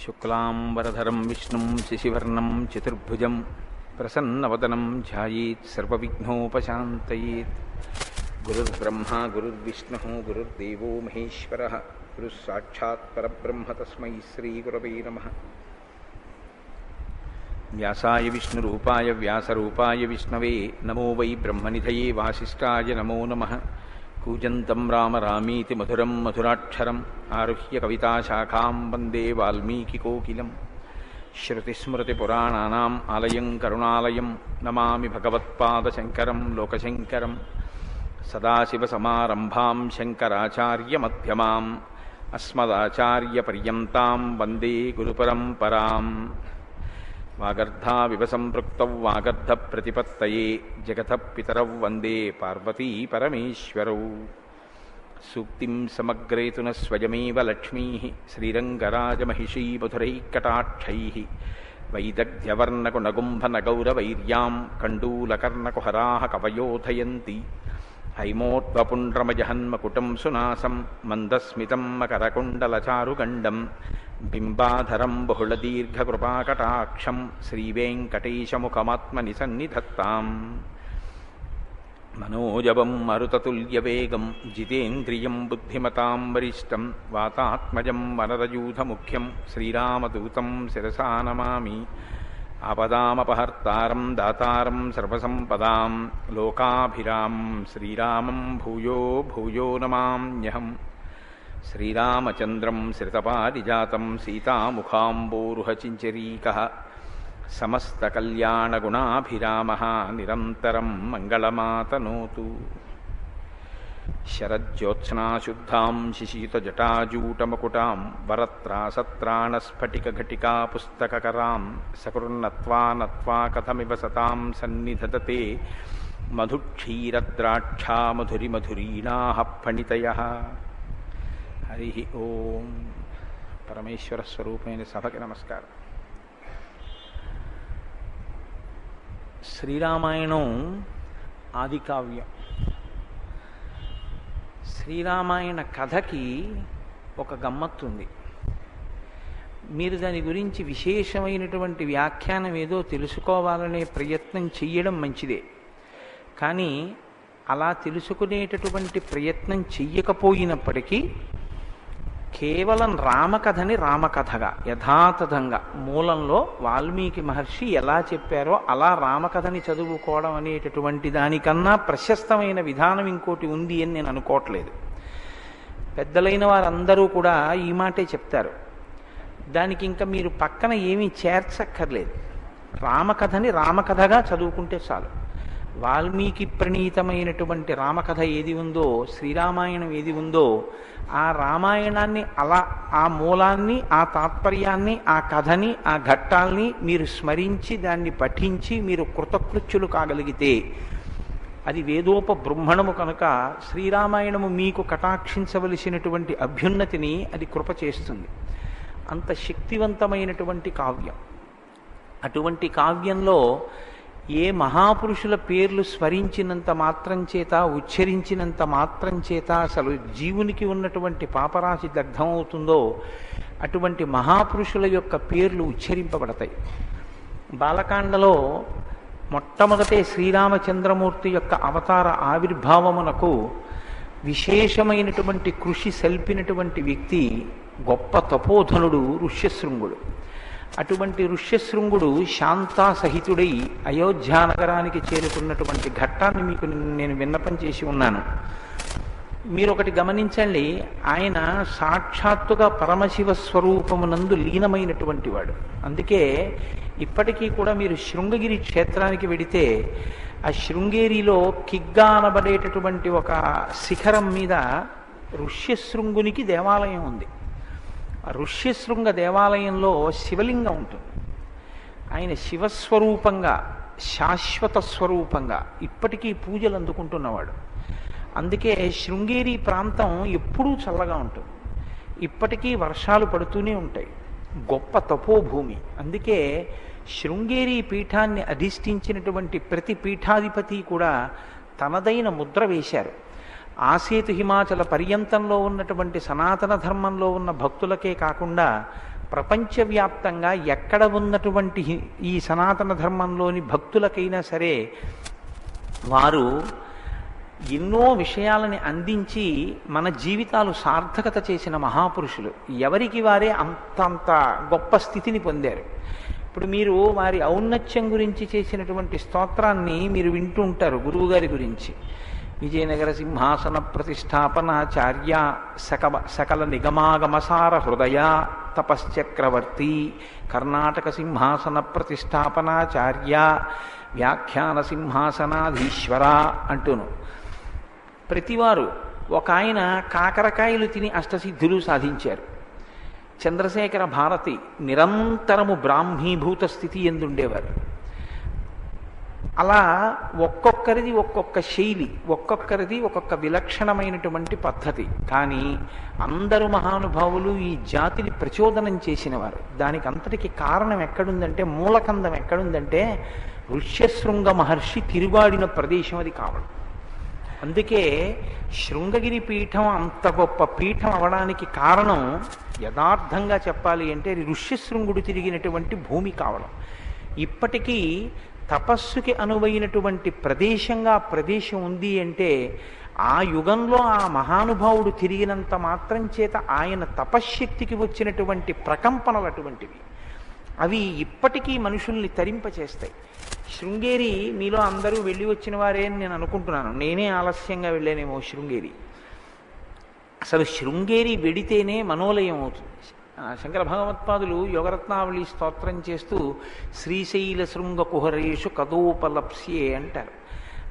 శుక్లాంబరధరం విష్ణుం శశివర్ణం చతుర్భుజం ప్రసన్నవదనం ధ్యాయేత్ సర్వవిఘ్నోపశాంతయేత్. గురుర్బ్రహ్మ గురుర్విష్ణుః గురుర్దేవో మహేశ్వరః గురుః సాక్షాత్ పరబ్రహ్మ తస్మై శ్రీగురవే నమః. వ్యాసాయ విష్ణురూపాయ వ్యాసరూపాయ విష్ణవే నమో వై బ్రహ్మనిధయే వాసిష్ఠాయ నమో నమః. కూజంతం రామ రామీతి మధురం మధురాక్షరం ఆరుహ్య కవితాశాఖాం వందే వాల్మీకికోకిలం. శ్రుతిస్మృతిపురాణానాం ఆలయం కరుణాలయం నమామి భగవత్పాదశంకరం లోకశంకరం. సదాశివసమారంభాం శంకరాచార్యమధ్యమాం అస్మదాచార్యపర్యంతాం వందే గురుపరంపరాం. వాగర్ధావివ సంపృక్తౌ వాగర్ధప్రతిపత్తయే జగతః పితరౌ వందే పార్వతీ పరమేశ్వరౌ. సూక్తిం సమగ్రేతున స్వయమేవ లక్ష్మీః శ్రీరంగరాజమహిషీ మధురైకటాక్షైః. వైదగ్ధ్యవర్ణకునగుంభనగౌరవైర్యాం కండూలకర్ణకుహరాः కవయోధయంతి. హైమోద్వపుండ్రమజహన్మకుటం సునాసం మందస్మితం మకరకుండలచారుగండం. బింబాధరం బహుళదీర్ఘకృపాకటాక్షం శ్రీవేంకటేశముఖమాత్మని సన్నిధత్తాం. మనోజవం మరుతతుల్యవేగం జితేంద్రియం బుద్ధిమతాం వరిష్టం. వాతాత్మజం వనరయూధముఖ్యం శ్రీరామదూతం శిరసా నమామి. ఆపదామపహర్తారం దాతారం సర్వసంపదాం లోకాభిరామం శ్రీరామం భూయో భూయో నమామ్యహం. శ్రీరామచంద్రం శ్రితపారిజాతం సీతాముఖాంబోరుహచించరీకः. సమస్తకల్యాణగుణాభిరామः నిరంతరం మంగళమాతనోతు. శరజ్యోత్స్నాశుద్ధాం శిశీతజటాజూటమకుటాం వరత్రాసత్రాణస్ఫటికఘటికా పుస్తకకరాం. సకృన్నత్వా నత్వా కథమివ సతాం సన్నిధదతే మధుక్షీరద్రాక్షా మధురిమధురీణాః ఫణితయః. హరి ఓం. పరమేశ్వర స్వరూపమైన సభకి నమస్కారం. శ్రీరామాయణం ఆదికావ్యం. శ్రీరామాయణ కథకి ఒక గమ్మత్తుంది. మీరు దాని గురించి విశేషమైనటువంటి వ్యాఖ్యానం ఏదో తెలుసుకోవాలనే ప్రయత్నం చెయ్యడం మంచిదే. కానీ అలా తెలుసుకునేటటువంటి ప్రయత్నం చెయ్యకపోయినప్పటికీ కేవలం రామకథని రామకథగా యథాతథంగా మూలంలో వాల్మీకి మహర్షి ఎలా చెప్పారో అలా రామకథని చదువుకోవడం అనేటటువంటి దానికన్నా ప్రశస్తమైన విధానం ఇంకోటి ఉంది అని నేను అనుకోవట్లేదు. పెద్దలైన వారందరూ కూడా ఈ మాటే చెప్తారు. దానికి ఇంకా మీరు పక్కన ఏమీ చేర్చక్కర్లేదు. రామకథని రామకథగా చదువుకుంటే చాలు. వాల్మీకి ప్రణీతమైనటువంటి రామకథ ఏది ఉందో, శ్రీరామాయణం ఏది ఉందో, ఆ రామాయణాన్ని అలా ఆ మూలాన్ని, ఆ తాత్పర్యాన్ని, ఆ కథని, ఆ ఘట్టాల్ని మీరు స్మరించి దాన్ని పఠించి మీరు కృతకృత్యులు కాగలిగితే అది వేదోపబృంహణము కనుక శ్రీరామాయణము మీకు కటాక్షించవలసినటువంటి అభ్యున్నతిని అది కృప చేస్తుంది. అంత శక్తివంతమైనటువంటి కావ్యం. అటువంటి కావ్యంలో ఏ మహాపురుషుల పేర్లు స్మరించినంత మాత్రం చేత, ఉచ్చరించినంత మాత్రం చేత అసలు జీవునికి ఉన్నటువంటి పాపరాశి దగ్ధమవుతుందో అటువంటి మహాపురుషుల యొక్క పేర్లు ఉచ్చరింపబడతాయి. బాలకాండలో మొట్టమొదటే శ్రీరామచంద్రమూర్తి యొక్క అవతార ఆవిర్భావమునకు విశేషమైనటువంటి కృషి సల్పినటువంటి వ్యక్తి గొప్ప తపోధనుడు ఋష్యశృంగుడు. అటువంటి ఋష్యశృంగుడు శాంతాసహితుడై అయోధ్యానగరానికి చేరుకున్నటువంటి ఘట్టాన్ని మీకు నేను విన్నపం చేసి ఉన్నాను. మీరు ఒకటి గమనించండి, ఆయన సాక్షాత్తుగా పరమశివ స్వరూపమునందు లీనమైనటువంటి వాడు. అందుకే ఇప్పటికీ కూడా మీరు శృంగగిరి క్షేత్రానికి వెడితే ఆ శృంగేరిలో కిగ్గా అనబడేటటువంటి ఒక శిఖరం మీద ఋష్యశృంగునికి దేవాలయం ఉంది. ఆ ఋష్యశృంగ దేవాలయంలో శివలింగం ఉంటుంది. ఆయన శివస్వరూపంగా, శాశ్వత స్వరూపంగా ఇప్పటికీ పూజలు అందుకుంటున్నవాడు. అందుకే శృంగేరి ప్రాంతం ఎప్పుడూ చల్లగా ఉంటుంది. ఇప్పటికీ వర్షాలు పడుతూనే ఉంటాయి. గొప్ప తపోభూమి. అందుకే శృంగేరి పీఠాన్ని అధిష్ఠించినటువంటి ప్రతి పీఠాధిపతి కూడా తనదైన ముద్ర వేశారు. ఆసేతు హిమాచల పర్యంతంలో ఉన్నటువంటి సనాతన ధర్మంలో ఉన్న భక్తులకే కాకుండా ప్రపంచవ్యాప్తంగా ఎక్కడ ఉన్నటువంటి ఈ సనాతన ధర్మంలోని భక్తులకైనా సరే వారు ఎన్నో విషయాలని అందించి మన జీవితాలు సార్థకత చేసిన మహాపురుషులు. ఎవరికి వారే అంతంత గొప్ప స్థితిని పొందారు. ఇప్పుడు మీరు వారి ఔన్నత్యం గురించి చేసినటువంటి స్తోత్రాన్ని మీరు వింటూ ఉంటారు గురువుగారి గురించి. విజయనగర సింహాసన ప్రతిష్టాపనాచార్య సకల నిగమాగమసార హృదయ తపశ్చక్రవర్తి కర్ణాటక సింహాసన ప్రతిష్టాపనాచార్య వ్యాఖ్యాన సింహాసనాధీశ్వర అంటూను. ప్రతివారు ఒక ఆయన కాకరకాయలు తిని అష్టసిద్ధులు సాధించారు. చంద్రశేఖర భారతి నిరంతరము బ్రాహ్మీభూత స్థితి ఎందుండేవారు. అలా ఒక్కొక్కరిది ఒక్కొక్క శైలి, ఒక్కొక్కరిది ఒక్కొక్క విలక్షణమైనటువంటి పద్ధతి. కానీ అందరు మహానుభావులు ఈ జాతిని ప్రచోదనం చేసినవారు. దానికి అంతటికి కారణం ఎక్కడుందంటే, మూలకందం ఎక్కడుందంటే ఋష్యశృంగ మహర్షి తిరుగాడిన ప్రదేశం అది కావడం. అందుకే శృంగగిరి పీఠం అంత గొప్ప పీఠం అవడానికి కారణం యథార్థంగా చెప్పాలి అంటే ఋష్యశృంగుడు తిరిగినటువంటి భూమి కావడం. ఇప్పటికీ తపస్సుకి అనువైనటువంటి ప్రదేశంగా ప్రదేశం ఉంది అంటే ఆ యుగంలో ఆ మహానుభావుడు తిరిగినంత మాత్రం చేత ఆయన తపశ్శక్తికి వచ్చినటువంటి ప్రకంపనలు అటువంటివి. అవి ఇప్పటికీ మనుషుల్ని తరింపచేస్తాయి. శృంగేరి మీలో అందరూ వెళ్ళి వచ్చిన వారే అని నేను అనుకుంటున్నాను. నేనే ఆలస్యంగా వెళ్ళానేమో శృంగేరి. అసలు శృంగేరి వెడితేనే మనోలయం అవుతుంది. శంకర భగవత్పాదులు యోగరత్నావళి స్తోత్రం చేస్తూ శ్రీశైల శృంగ కుహరేషు కదోపలప్స్యే అంటారు.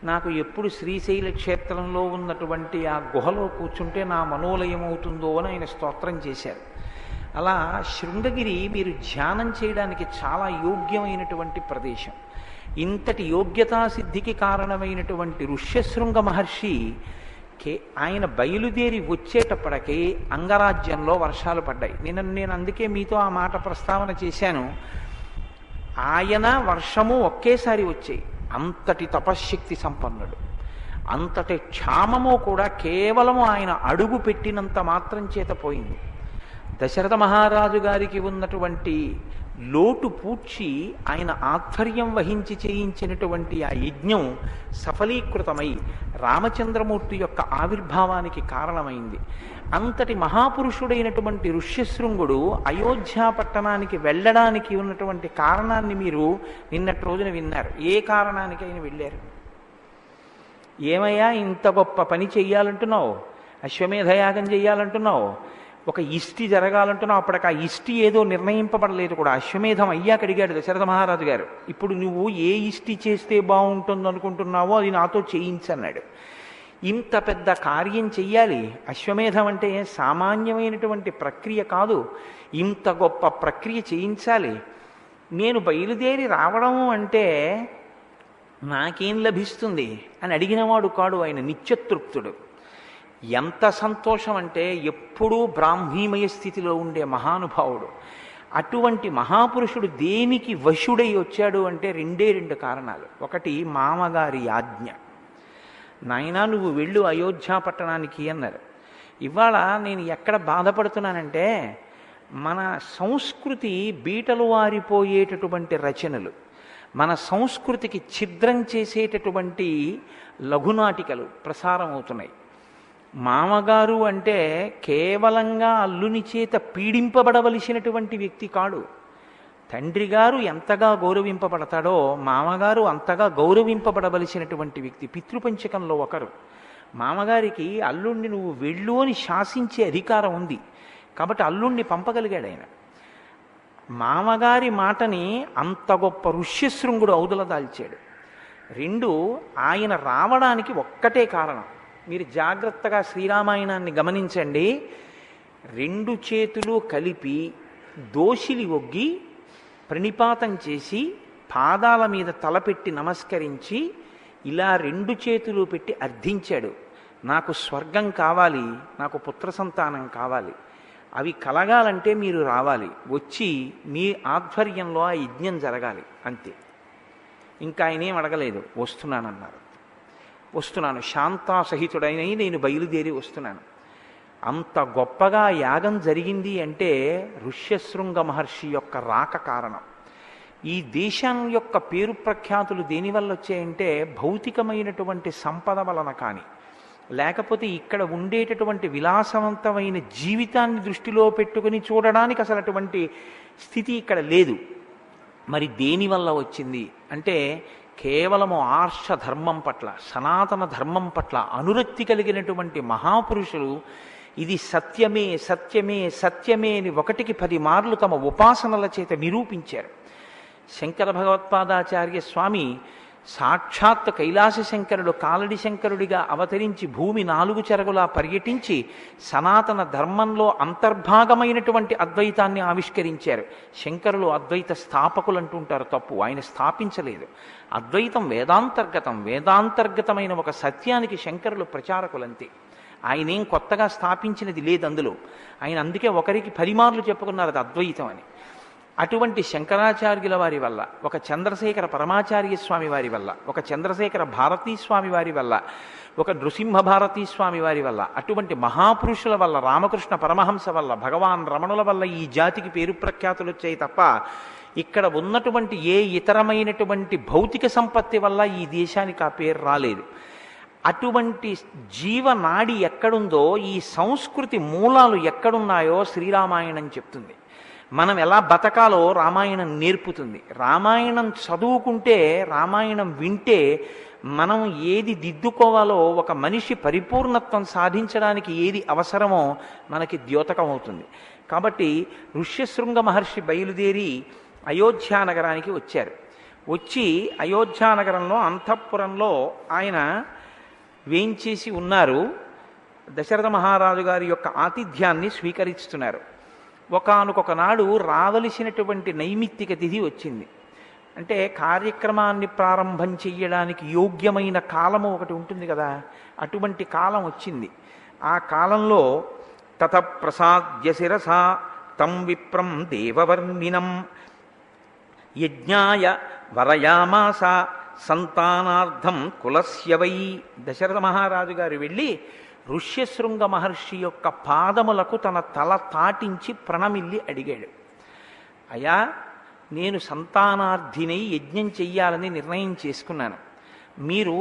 నాకు ఎప్పుడు శ్రీశైల క్షేత్రంలో ఉన్నటువంటి ఆ గుహలో కూర్చుంటే నా మనోలయం అవుతుందో అని ఆయన స్తోత్రం చేశారు. అలా శృంగగిరి మీరు ధ్యానం చేయడానికి చాలా యోగ్యమైనటువంటి ప్రదేశం. ఇంతటి యోగ్యతా సిద్ధికి కారణమైనటువంటి ఋష్యశృంగ మహర్షి ఆయన బయలుదేరి వచ్చేటప్పటికీ అంగరాజ్యంలో వర్షాలు పడ్డాయి. నేను అందుకే మీతో ఆ మాట ప్రస్తావన చేశాను. ఆయన వర్షము ఒకేసారి వచ్చాయి. అంతటి తపశ్శక్తి సంపన్నుడు. అంతటి క్షామము కూడా కేవలము ఆయన అడుగు పెట్టినంత మాత్రం చేత పోయింది. దశరథ మహారాజు గారికి ఉన్నటువంటి లోటు పూడ్చి ఆయన ఆధ్వర్యం వహించి చేయించినటువంటి ఆ యజ్ఞం సఫలీకృతమై రామచంద్రమూర్తి యొక్క ఆవిర్భావానికి కారణమైంది. అంతటి మహాపురుషుడైనటువంటి ఋష్యశృంగుడు అయోధ్య పట్టణానికి వెళ్ళడానికి ఉన్నటువంటి కారణాన్ని మీరు నిన్నటి రోజున విన్నారు. ఏ కారణానికి ఆయన వెళ్ళారు? ఏమయ్యా ఇంత గొప్ప పని చెయ్యాలంటున్నావు, అశ్వమేధయాగం చెయ్యాలంటున్నావు, ఒక ఇష్టి జరగాలంటున్నావు. అప్పటికి ఆ ఇష్టి ఏదో నిర్ణయింపబడలేదు కూడా. అశ్వమేధం అయ్యాక అడిగాడు దశరథ మహారాజు గారు, ఇప్పుడు నువ్వు ఏ ఇష్టి చేస్తే బాగుంటుంది అనుకుంటున్నావో అది నాతో చేయించన్నాడు. ఇంత పెద్ద కార్యం చెయ్యాలి. అశ్వమేధం అంటే సామాన్యమైనటువంటి ప్రక్రియ కాదు. ఇంత గొప్ప ప్రక్రియ చేయించాలి. నేను బయలుదేరి రావడము అంటే నాకేం లభిస్తుంది అని అడిగినవాడు కాడు. ఆయన నిత్యతృప్తుడు. ఎంత సంతోషం అంటే ఎప్పుడూ బ్రాహ్మీమయ స్థితిలో ఉండే మహానుభావుడు. అటువంటి మహాపురుషుడు దేనికి వశుడై వచ్చాడు అంటే రెండు కారణాలు. ఒకటి మామగారి ఆజ్ఞ. నాయనా నువ్వు వెళ్ళు అయోధ్య పట్టణానికి అన్నారు. ఇవాళ నేను ఎక్కడ బాధపడుతున్నానంటే మన సంస్కృతి బీటలు వారిపోయేటటువంటి రచనలు, మన సంస్కృతికి ఛిద్రం చేసేటటువంటి లఘునాటికలు ప్రసారం అవుతున్నాయి. మామగారు అంటే కేవలంగా అల్లుని చేత పీడింపబడవలసినటువంటి వ్యక్తి కాడు. తండ్రి గారు ఎంతగా గౌరవింపబడతాడో మామగారు అంతగా గౌరవింపబడవలసినటువంటి వ్యక్తి. పితృపంచకంలో ఒకరు. మామగారికి అల్లుణ్ణి నువ్వు వెళ్ళు అని శాసించే అధికారం ఉంది కాబట్టి అల్లుణ్ణి పంపగలిగాడు ఆయన. మామగారి మాటని అంత గొప్ప ఋష్యశృంగుడు ఔదల దాల్చాడు. రెండు, ఆయన రావడానికి ఒక్కటే కారణం. మీరు జాగ్రత్తగా శ్రీరామాయణాన్ని గమనించండి. రెండు చేతులు కలిపి దోషిలి ఒగ్గి ప్రణిపాతం చేసి పాదాల మీద తలపెట్టి నమస్కరించి ఇలా రెండు చేతులు పెట్టి అర్థించాడు, నాకు స్వర్గం కావాలి, నాకు పుత్ర సంతానం కావాలి, అవి కలగాలంటే మీరు రావాలి, వచ్చి మీ ఆధ్వర్యంలో ఆ యజ్ఞం జరగాలి, అంతే. ఇంకా ఆయనేం అడగలేదు. వస్తున్నానన్నారు. వస్తున్నాను శాంతాసహితుడైన నేను బయలుదేరి వస్తున్నాను. అంత గొప్పగా యాగం జరిగింది అంటే ఋష్యశృంగ మహర్షి యొక్క రాక కారణం. ఈ దేశం యొక్క పేరు ప్రఖ్యాతులు దేనివల్ల వచ్చాయంటే భౌతికమైనటువంటి సంపద వలన కానీ, లేకపోతే ఇక్కడ ఉండేటటువంటి విలాసవంతమైన జీవితాన్ని దృష్టిలో పెట్టుకుని చూడడానికి అసలు అటువంటి స్థితి ఇక్కడ లేదు. మరి దేనివల్ల వచ్చింది అంటే కేవలము ఆర్ష ధర్మం పట్ల, సనాతన ధర్మం పట్ల అనురక్తి కలిగినటువంటి మహాపురుషులు ఇది సత్యమే సత్యమే సత్యమే అని 1కి 10 మార్లు తమ ఉపాసనల చేత నిరూపించారు. శంకర భగవత్పాదాచార్య స్వామి సాక్షాత్ కైలాస శంకరుడు కాలడి శంకరుడిగా అవతరించి భూమి 4 చెరగులా పర్యటించి సనాతన ధర్మంలో అంతర్భాగమైనటువంటి అద్వైతాన్ని ఆవిష్కరించారు. శంకరులు అద్వైత స్థాపకులు అంటుంటారు, తప్పు. ఆయన స్థాపించలేదు. అద్వైతం వేదాంతర్గతం, వేదాంతర్గతమైన ఒక సత్యానికి శంకరులు ప్రచారకులంతే. ఆయనేం కొత్తగా స్థాపించినది లేదు అందులో. ఆయన అందుకే 1కి 10 మార్లు చెప్పుకున్నారు అది అద్వైతం అని. అటువంటి శంకరాచార్యుల వారి వల్ల, ఒక చంద్రశేఖర పరమాచార్య స్వామి వారి వల్ల, ఒక చంద్రశేఖర భారతీ స్వామి వారి వల్ల, ఒక నృసింహ భారతీ స్వామి వారి వల్ల, అటువంటి మహాపురుషుల వల్ల, రామకృష్ణ పరమహంస వల్ల, భగవాన్ రమణుల వల్ల ఈ జాతికి పేరు ప్రఖ్యాతులు వచ్చాయి తప్ప ఇక్కడ ఉన్నటువంటి ఏ ఇతరమైనటువంటి భౌతిక సంపత్తి వల్ల ఈ దేశానికి ఆ పేరు రాలేదు. అటువంటి జీవనాడి ఎక్కడుందో, ఈ సంస్కృతి మూలాలు ఎక్కడున్నాయో శ్రీరామాయణం చెప్తుంది. మనం ఎలా బతకాలో రామాయణం నేర్పుతుంది. రామాయణం చదువుకుంటే, రామాయణం వింటే మనం ఏది దిద్దుకోవాలో, ఒక మనిషి పరిపూర్ణత్వం సాధించడానికి ఏది అవసరమో మనకి ద్యోతకం అవుతుంది. కాబట్టి ఋష్యశృంగ మహర్షి బయలుదేరి అయోధ్యానగరానికి వచ్చారు. వచ్చి అయోధ్యానగరంలో అంతఃపురంలో ఆయన వేంచేసి ఉన్నారు. దశరథ మహారాజు గారి యొక్క ఆతిథ్యాన్ని స్వీకరిస్తున్నారు. ఒకానొక నాడు రావలసినటువంటి నైమిత్తిక తిథి వచ్చింది. అంటే కార్యక్రమాన్ని ప్రారంభం చెయ్యడానికి యోగ్యమైన కాలము ఒకటి ఉంటుంది కదా, అటువంటి కాలం వచ్చింది. ఆ కాలంలో తత ప్రసాద్య శిరసా తం విప్రం దేవవర్ణినం యజ్ఞాయ వరయామాస సంతానార్థం కులస్య వై. దశరథ మహారాజు గారు వెళ్ళి ఋష్యశృంగ మహర్షి యొక్క పాదములకు తన తల తాటించి ప్రణమిల్లి అడిగాడు, అయ్యా నేను సంతానార్థినై యజ్ఞం చెయ్యాలని నిర్ణయం చేసుకున్నాను. మీరు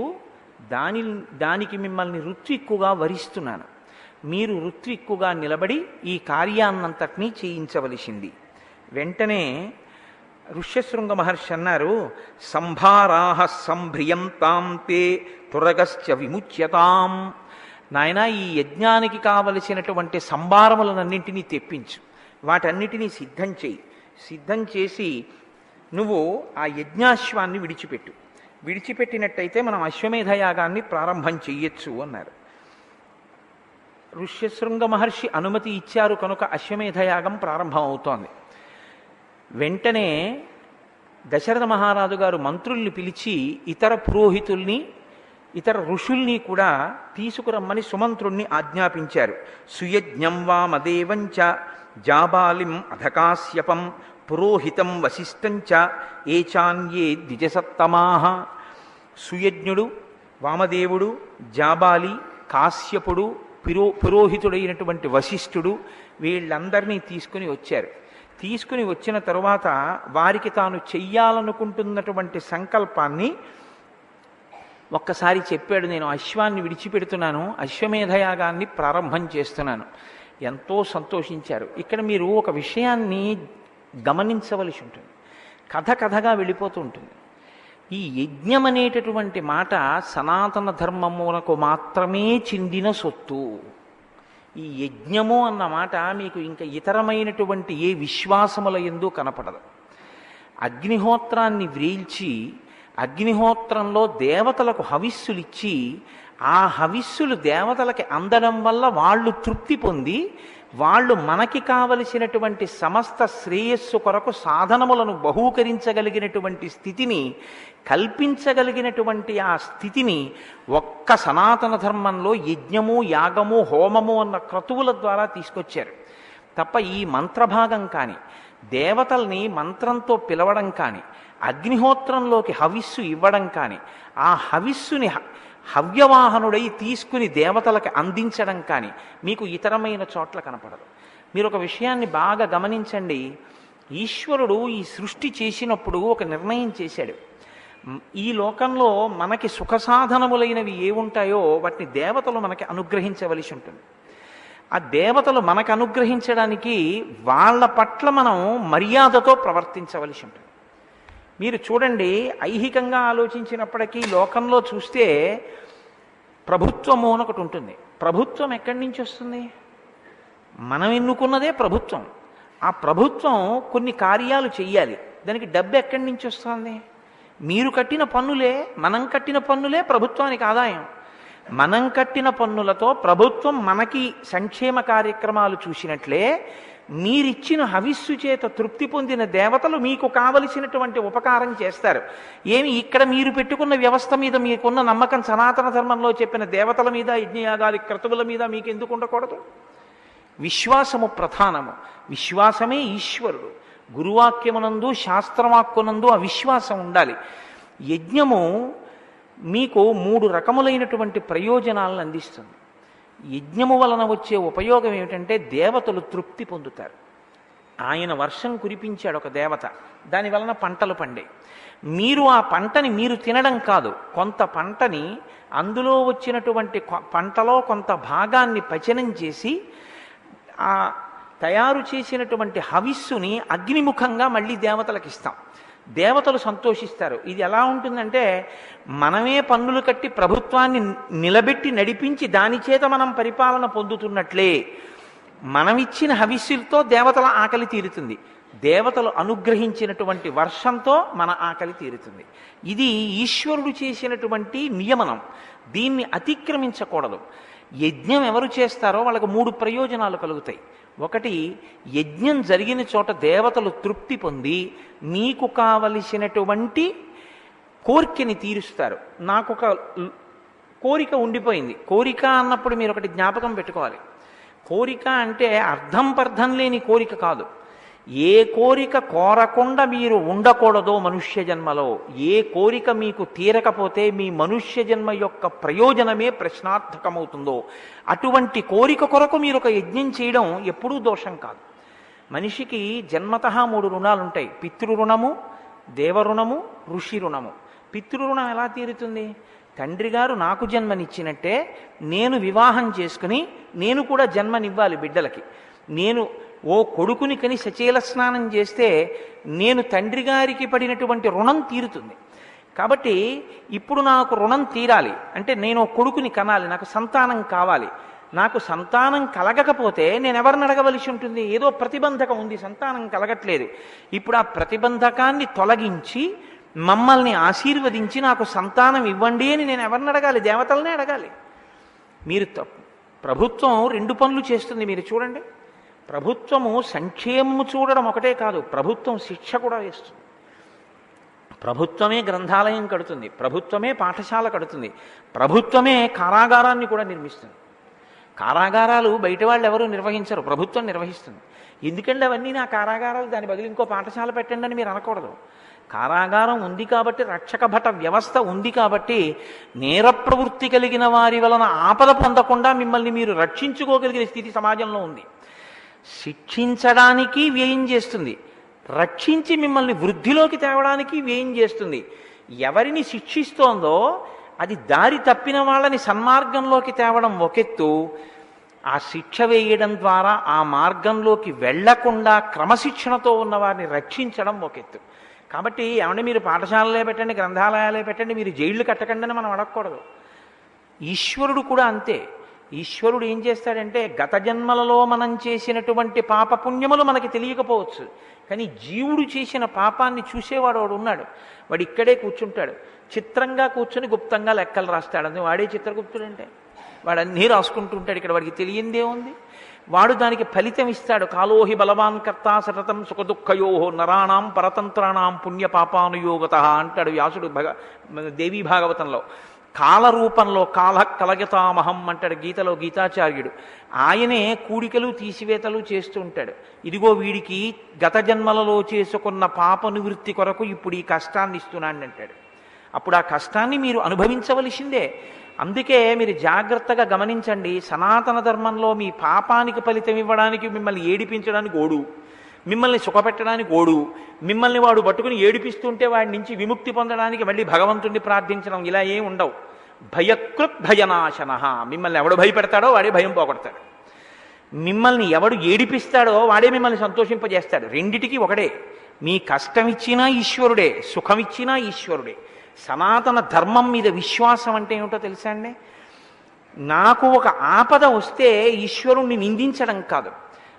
దానికి మిమ్మల్ని ఋత్విక్కుగా వరిస్తున్నాను. మీరు ఋత్విక్కుగా నిలబడి ఈ కార్యాన్నంతటినీ చేయించవలసింది. వెంటనే ఋష్యశృంగ మహర్షి అన్నారు, సంభారాహ సంభ్రియం తాం తే తురగశ్చ విముచ్యతాం. నాయన, ఈ యజ్ఞానికి కావలసినటువంటి సంభారములనన్నింటినీ తెప్పించు, వాటన్నిటినీ సిద్ధం చేయి. సిద్ధం చేసి నువ్వు ఆ యజ్ఞాశ్వాన్ని విడిచిపెట్టు. విడిచిపెట్టినట్టయితే మనం అశ్వమేధయాగాన్ని ప్రారంభం చెయ్యొచ్చు అన్నారు. ఋష్యశృంగ మహర్షి అనుమతి ఇచ్చారు కనుక అశ్వమేధయాగం ప్రారంభం అవుతోంది. వెంటనే దశరథ మహారాజు గారు మంత్రుల్ని పిలిచి ఇతర పురోహితుల్ని, ఇతర ఋషుల్ని కూడా తీసుకురమ్మని సుమంత్రుణ్ణి ఆజ్ఞాపించారు. సుయజ్ఞం వామదేవంచ జాబాలిం అధకాశ్యపం పురోహితం వశిష్టంచ ఏచాన్యే ద్విజసత్తమాహ. సుయజ్ఞుడు, వామదేవుడు, జాబాలి, కాశ్యపుడు, పురోహితుడైనటువంటి వశిష్ఠుడు వీళ్ళందరినీ తీసుకుని వచ్చారు. తీసుకుని వచ్చిన తరువాత వారికి తాను చెయ్యాలనుకుంటున్నటువంటి సంకల్పాన్ని ఒక్కసారి చెప్పాడు. నేను అశ్వాన్ని విడిచిపెడుతున్నాను, అశ్వమేధయాగాన్ని ప్రారంభం చేస్తున్నాను. ఎంతో సంతోషించారు. ఇక్కడ మీరు ఒక విషయాన్ని గమనించవలసి ఉంటుంది. కథగా వెళ్ళిపోతూ ఉంటుంది. ఈ యజ్ఞం అనేటటువంటి మాట సనాతన ధర్మమునకు మాత్రమే చెందిన సొత్తు. ఈ యజ్ఞము అన్న మాట మీకు ఇంకా ఇతరమైనటువంటి ఏ విశ్వాసముల యందు కనపడదు. అగ్నిహోత్రాన్ని వ్రేల్చి అగ్నిహోత్రంలో దేవతలకు హవిస్సులిచ్చి ఆ హవిస్సులు దేవతలకి అందడం వల్ల వాళ్ళు తృప్తి పొంది వాళ్ళు మనకి కావలసినటువంటి సమస్త శ్రేయస్సు కొరకు సాధనములను బహూకరించగలిగినటువంటి స్థితిని కల్పించగలిగినటువంటి ఆ స్థితిని ఒక్క సనాతన ధర్మంలో యజ్ఞము, యాగము, హోమము అన్న క్రతువుల ద్వారా తీసుకొచ్చారు తప్ప ఈ మంత్రభాగం కానీ, దేవతల్ని మంత్రంతో పిలవడం కానీ, అగ్నిహోత్రంలోకి హవిస్సు ఇవ్వడం కానీ, ఆ హవిస్సుని హవ్యవాహనుడై తీసుకుని దేవతలకు అందించడం కానీ మీకు ఇతరమైన చోట్ల కనపడదు. మీరు ఒక విషయాన్ని బాగా గమనించండి. ఈశ్వరుడు ఈ సృష్టి చేసినప్పుడు ఒక నిర్ణయం చేశాడు. ఈ లోకంలో మనకి సుఖ సాధనములైనవి ఏవుంటాయో వాటిని దేవతలు మనకి అనుగ్రహించవలసి ఉంటుంది. ఆ దేవతలు మనకు అనుగ్రహించడానికి వాళ్ళ పట్ల మనం మర్యాదతో ప్రవర్తించవలసి ఉంటుంది. మీరు చూడండి, ఐహికంగా ఆలోచించినప్పటికీ లోకంలో చూస్తే ప్రభుత్వము అని ఒకటి ఉంటుంది. ప్రభుత్వం ఎక్కడి నుంచి వస్తుంది? మనం ఎన్నుకున్నదే ప్రభుత్వం. ఆ ప్రభుత్వం కొన్ని కార్యాలు చెయ్యాలి. దానికి డబ్బు ఎక్కడి నుంచి వస్తుంది? మీరు కట్టిన పన్నులే, మనం కట్టిన పన్నులే ప్రభుత్వానికి ఆదాయం. మనం కట్టిన పన్నులతో ప్రభుత్వం మనకి సంక్షేమ కార్యక్రమాలు చూసినట్లే మీరిచ్చిన హవిస్సు చేత తృప్తి పొందిన దేవతలు మీకు కావలసినటువంటి ఉపకారం చేస్తారు. ఏమి ఇక్కడ మీరు పెట్టుకున్న వ్యవస్థ మీద మీకున్న నమ్మకం సనాతన ధర్మంలో చెప్పిన దేవతల మీద, యజ్ఞయాగాది క్రతువుల మీద మీకు ఎందుకు ఉండకూడదు? విశ్వాసము ప్రధానము. విశ్వాసమే ఈశ్వరుడు. గురువాక్యమునందు శాస్త్రవాక్కునందు ఆ విశ్వాసం ఉండాలి. యజ్ఞము మీకు 3 రకములైనటువంటి ప్రయోజనాలను అందిస్తుంది. యజ్ఞము వలన వచ్చే ఉపయోగం ఏమిటంటే దేవతలు తృప్తి పొందుతారు. ఆయన వర్షం కురిపించాడు ఒక దేవత, దాని వలన పంటలు పండే. మీరు ఆ పంటని మీరు తినడం కాదు, కొంత పంటని అందులో వచ్చినటువంటి పంటలో కొంత భాగాన్ని పచనం చేసి ఆ తయారు చేసినటువంటి హవిస్సుని అగ్నిముఖంగా మళ్ళీ దేవతలకు ఇస్తాం. దేవతలు సంతోషిస్తారు. ఇది ఎలా ఉంటుందంటే మనమే పన్నులు కట్టి ప్రభుత్వాన్ని నిలబెట్టి నడిపించి దాని చేత మనం పరిపాలన పొందుతున్నట్లే మనమిచ్చిన హవిస్సులతో దేవతల ఆకలి తీరుతుంది. దేవతలు అనుగ్రహించినటువంటి వర్షంతో మన ఆకలి తీరుతుంది. ఇది ఈశ్వరుడు చేసినటువంటి నియమనం. దీన్ని అతిక్రమించకూడదు. యజ్ఞం ఎవరు చేస్తారో వాళ్ళకు 3 ప్రయోజనాలు కలుగుతాయి. ఒకటి, యజ్ఞం జరిగిన చోట దేవతలు తృప్తి పొంది మీకు కావలసినటువంటి కోరికని తీరుస్తారు. నాకు ఒక కోరిక ఉండిపోయింది. కోరిక అన్నప్పుడు మీరు ఒకటి జ్ఞాపకం పెట్టుకోవాలి. కోరిక అంటే అర్థం పర్థం లేని కోరిక కాదు. ఏ కోరిక కోరకుండా మీరు ఉండకూడదో మనుష్య జన్మలో, ఏ కోరిక మీకు తీరకపోతే మీ మనుష్య జన్మ యొక్క ప్రయోజనమే ప్రశ్నార్థకమవుతుందో అటువంటి కోరిక కొరకు మీరు ఒక యజ్ఞం చేయడం ఎప్పుడూ దోషం కాదు. మనిషికి జన్మతః 3 రుణాలు ఉంటాయి. పితృరుణము, దేవరుణము, ఋషి రుణము. పితృరుణం ఎలా తీరుతుంది? తండ్రి గారు నాకు జన్మనిచ్చినట్టే నేను వివాహం చేసుకుని నేను కూడా జన్మనివ్వాలి బిడ్డలకి. నేను ఓ కొడుకుని కని సచేల స్నానం చేస్తే నేను తండ్రి గారికి పడినటువంటి రుణం తీరుతుంది. కాబట్టి ఇప్పుడు నాకు రుణం తీరాలి అంటే నేను కొడుకుని కనాలి, నాకు సంతానం కావాలి. నాకు సంతానం కలగకపోతే నేను ఎవరిని అడగవలసి ఉంటుంది? ఏదో ప్రతిబంధకం ఉంది, సంతానం కలగట్లేదు. ఇప్పుడు ఆ ప్రతిబంధకాన్ని తొలగించి మమ్మల్ని ఆశీర్వదించి నాకు సంతానం ఇవ్వండి అని నేను ఎవరిని అడగాలి? దేవతలనే అడగాలి. మీరు ప్రభుత్వం 2 పనులు చేస్తుంది. మీరు చూడండి, ప్రభుత్వము సంక్షేమము చూడడం ఒకటే కాదు, ప్రభుత్వం శిక్ష కూడా వేస్తుంది. ప్రభుత్వమే గ్రంథాలయం కడుతుంది, ప్రభుత్వమే పాఠశాల కడుతుంది, ప్రభుత్వమే కారాగారాన్ని కూడా నిర్మిస్తుంది. కారాగారాలు బయట వాళ్ళు ఎవరు నిర్వహించరు, ప్రభుత్వం నిర్వహిస్తుంది. ఎందుకంటే అవన్నీ నా కారాగారాలు, దాని బదులు ఇంకో పాఠశాల పెట్టండి అని మీరు అనకూడదు. కారాగారం ఉంది కాబట్టి, రక్షక భట వ్యవస్థ ఉంది కాబట్టి, నేర ప్రవృత్తి కలిగిన వారి వలన ఆపద పొందకుండా మిమ్మల్ని మీరు రక్షించుకోగలిగిన స్థితి సమాజంలో ఉంది. శిక్షించడానికి వ్యయం చేస్తుంది, రక్షించి మిమ్మల్ని వృద్ధిలోకి తేవడానికి వ్యయం చేస్తుంది. ఎవరిని శిక్షిస్తోందో అది దారి తప్పిన వాళ్ళని సన్మార్గంలోకి తేవడం ఒకెత్తు, ఆ శిక్ష వేయడం ద్వారా ఆ మార్గంలోకి వెళ్లకుండా క్రమశిక్షణతో ఉన్న వారిని రక్షించడం ఒకెత్తు. కాబట్టి ఏమంటే మీరు పాఠశాలలే పెట్టండి, గ్రంథాలయాలే పెట్టండి, మీరు జైళ్లు కట్టకండి అని మనం అడగకూడదు. ఈశ్వరుడు కూడా అంతే. ఈశ్వరుడు ఏం చేస్తాడంటే గత జన్మలలో మనం చేసినటువంటి పాపపుణ్యములు మనకి తెలియకపోవచ్చు, కానీ జీవుడు చేసిన పాపాన్ని చూసేవాడు వాడు ఉన్నాడు. వాడు ఇక్కడే కూర్చుంటాడు, చిత్రంగా కూర్చొని గుప్తంగా లెక్కలు రాస్తాడు. అందుకే వాడే చిత్రగుప్తుడంటే. వాడు అన్నీ రాసుకుంటుంటాడు. ఇక్కడ వాడికి తెలియందే ఉంది. వాడు దానికి ఫలితం ఇస్తాడు. కాలోహి బలవాన్ కర్త సతతం సుఖదుఃఖయో నరాణం పరతంత్రాణం పుణ్యపాపానుయోగత అంటాడు వ్యాసుడు దేవీ భాగవతంలో. కాల రూపంలో కాల కలగతామహం అంటాడు గీతలో గీతాచార్యుడు. ఆయనే కూడికలు తీసివేతలు చేస్తూ ఉంటాడు. ఇదిగో వీడికి గత జన్మలలో చేసుకున్న పాప నివృత్తి కొరకు ఇప్పుడు ఈ కష్టాన్ని ఇస్తున్నాడు అంటాడు. అప్పుడు ఆ కష్టాన్ని మీరు అనుభవించవలసిందే. అందుకే మీరు జాగ్రత్తగా గమనించండి, సనాతన ధర్మంలో మీ పాపానికి ఫలితం ఇవ్వడానికి మిమ్మల్ని ఏడిపించడానికి ఓడు, మిమ్మల్ని సుఖపెట్టడానికి ఓడు, మిమ్మల్ని వాడు పట్టుకుని ఏడిపిస్తుంటే వాడి నుంచి విముక్తి పొందడానికి మళ్ళీ భగవంతుణ్ణి ప్రార్థించడం, ఇలా ఏం ఉండవు. భయకృత్ భయనాశన, మిమ్మల్ని ఎవడు భయపెడతాడో వాడే భయం పోగొడతాడు, మిమ్మల్ని ఎవడు ఏడిపిస్తాడో వాడే మిమ్మల్ని సంతోషింపజేస్తాడు. రెండిటికి ఒకడే. మీ కష్టమిచ్చినా ఈశ్వరుడే, సుఖమిచ్చినా ఈశ్వరుడే. సనాతన ధర్మం మీద విశ్వాసం అంటే ఏమిటో తెలుసా అండి? నాకు ఒక ఆపద వస్తే ఈశ్వరుణ్ణి నిందించడం కాదు,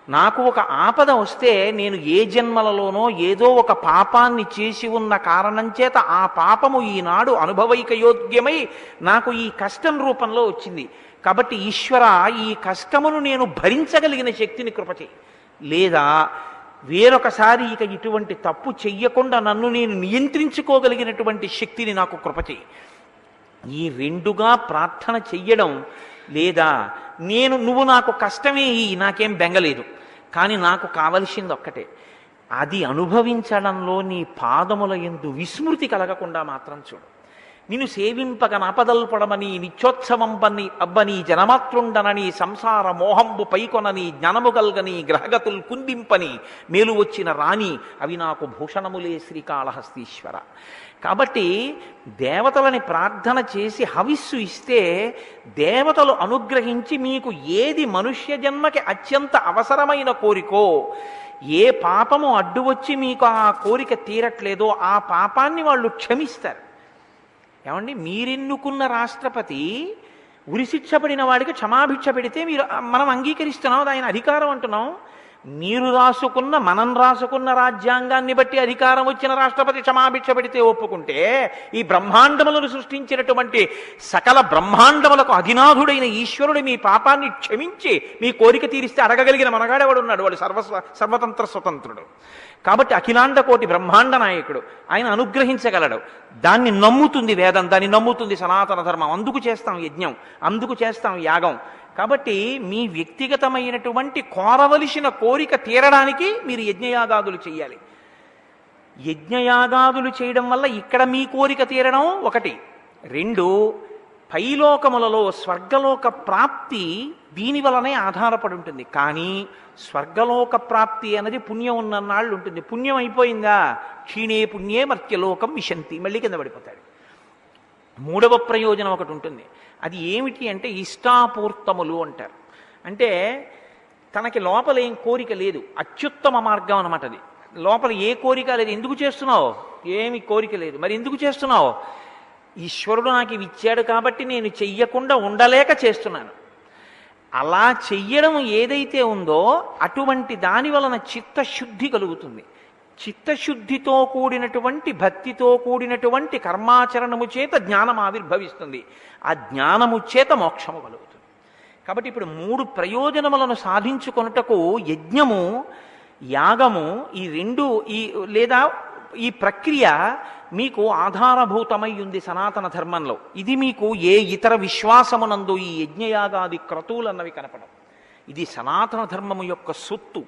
నాకు ఒక ఆపద వస్తే నేను ఏ జన్మలలోనో ఏదో ఒక పాపాన్ని చేసి ఉన్న కారణం చేత ఆ పాపము ఈనాడు అనుభవైకయోగ్యమై నాకు ఈ కష్టం రూపంలో వచ్చింది. కాబట్టి ఈశ్వర, ఈ కష్టమును నేను భరించగలిగిన శక్తిని కృపచేయి, లేదా వేరొకసారి ఇక ఇటువంటి తప్పు చెయ్యకుండా నన్ను నేను నియంత్రించుకోగలిగినటువంటి శక్తిని నాకు కృపచేయి. ఈ రెండుగా ప్రార్థన చెయ్యడం, లేదా నువ్వు నాకు కష్టమే నాకేం బెంగలేదు, కానీ నాకు కావలసింది ఒక్కటే, అది అనుభవించడంలో నీ పాదముల యందు విస్మృతి కలగకుండా మాత్రం చూడు. నిన్ను సేవింపగ నాపదల్పడమని నిత్యోత్సవంబని అబ్బని జనమాతృండనని సంసార మోహంబు పైకొనని జ్ఞానముగల్గని గ్రహగతులు కుందింపని మేలు వచ్చిన రాణి అవి నాకు భూషణములే శ్రీకాళహస్తీశ్వర. కాబట్టి దేవతలని ప్రార్థన చేసి హవిస్సు ఇస్తే దేవతలు అనుగ్రహించి మీకు ఏది మనుష్య జన్మకి అత్యంత అవసరమైన కోరికో, ఏ పాపము అడ్డు వచ్చి మీకు ఆ కోరిక తీరట్లేదో ఆ పాపాన్ని వాళ్ళు క్షమిస్తారు. ఏమండి, మీరెన్నుకున్న రాష్ట్రపతి ఉరిశిక్ష పడిన వాడికి క్షమాభిక్ష పెడితే మనం అంగీకరిస్తున్నాం, అది ఆయన అధికారం అంటున్నాం. మనం రాసుకున్న రాజ్యాంగాన్ని బట్టి అధికారం వచ్చిన రాష్ట్రపతి క్షమాభిక్ష పెడితే ఒప్పుకుంటే, ఈ బ్రహ్మాండములను సృష్టించినటువంటి సకల బ్రహ్మాండములకు అధినాథుడైన ఈశ్వరుడు మీ పాపాన్ని క్షమించి మీ కోరిక తీరిస్తే అడగగలిగిన మనగాడేవాడున్నాడు, వాడు సర్వతంత్ర స్వతంత్రుడు. కాబట్టి అఖిలాండ కోటి బ్రహ్మాండ నాయకుడు, ఆయన అనుగ్రహించగలడు. దాన్ని నమ్ముతుంది వేదం, దాన్ని నమ్ముతుంది సనాతన ధర్మం. అందుకు చేస్తాం యజ్ఞం, అందుకు చేస్తాం యాగం. కాబట్టి మీ వ్యక్తిగతమైనటువంటి కోరవలసిన కోరిక తీరడానికి మీరు యజ్ఞయాగాదులు చేయాలి. యజ్ఞయాగాదులు చేయడం వల్ల ఇక్కడ మీ కోరిక తీరడం ఒకటి. రెండు, పైలోకములలో స్వర్గలోక ప్రాప్తి దీని వలనే ఆధారపడి ఉంటుంది. కానీ స్వర్గలోక ప్రాప్తి అన్నది పుణ్యం ఉన్ననాళ్ళు ఉంటుంది. పుణ్యం అయిపోయిందా, క్షీణే పుణ్యే మర్త్యలోకం విశంతి, మళ్ళీ కింద పడిపోతాడు. మూడవ ప్రయోజనం ఒకటి ఉంటుంది. అది ఏమిటి అంటే ఇష్టాపూర్తములు అంటారు. అంటే తనకి లోపల ఏం కోరిక లేదు, అత్యుత్తమ మార్గం అన్నమాట. అది లోపల ఏ కోరిక లేదు. ఎందుకు చేస్తున్నావు? ఏమి కోరిక లేదు. మరి ఎందుకు చేస్తున్నావు? ఈశ్వరుడు నాకు ఇవి ఇచ్చాడు కాబట్టి నేను చెయ్యకుండా ఉండలేక చేస్తున్నాను. అలా చెయ్యడం ఏదైతే ఉందో అటువంటి దాని వలన చిత్తశుద్ధి కలుగుతుంది. చిత్తశుద్ధితో కూడినటువంటి భక్తితో కూడినటువంటి కర్మాచరణము చేత జ్ఞానం ఆవిర్భవిస్తుంది. ఆ జ్ఞానము చేత మోక్షము కలుగుతుంది. కాబట్టి ఇప్పుడు మూడు ప్రయోజనములను సాధించుకొనుటకు యజ్ఞము, యాగము, ఈ రెండు లేదా ఈ ప్రక్రియ మీకు ఆధారభూతమై ఉంది సనాతన ధర్మంలో. ఇది మీకు ఏ ఇతర విశ్వాసమునందు ఈ యజ్ఞయాగాది క్రతువులన్నవి కనపడవు. ఇది సనాతన ధర్మము యొక్క సొత్తు.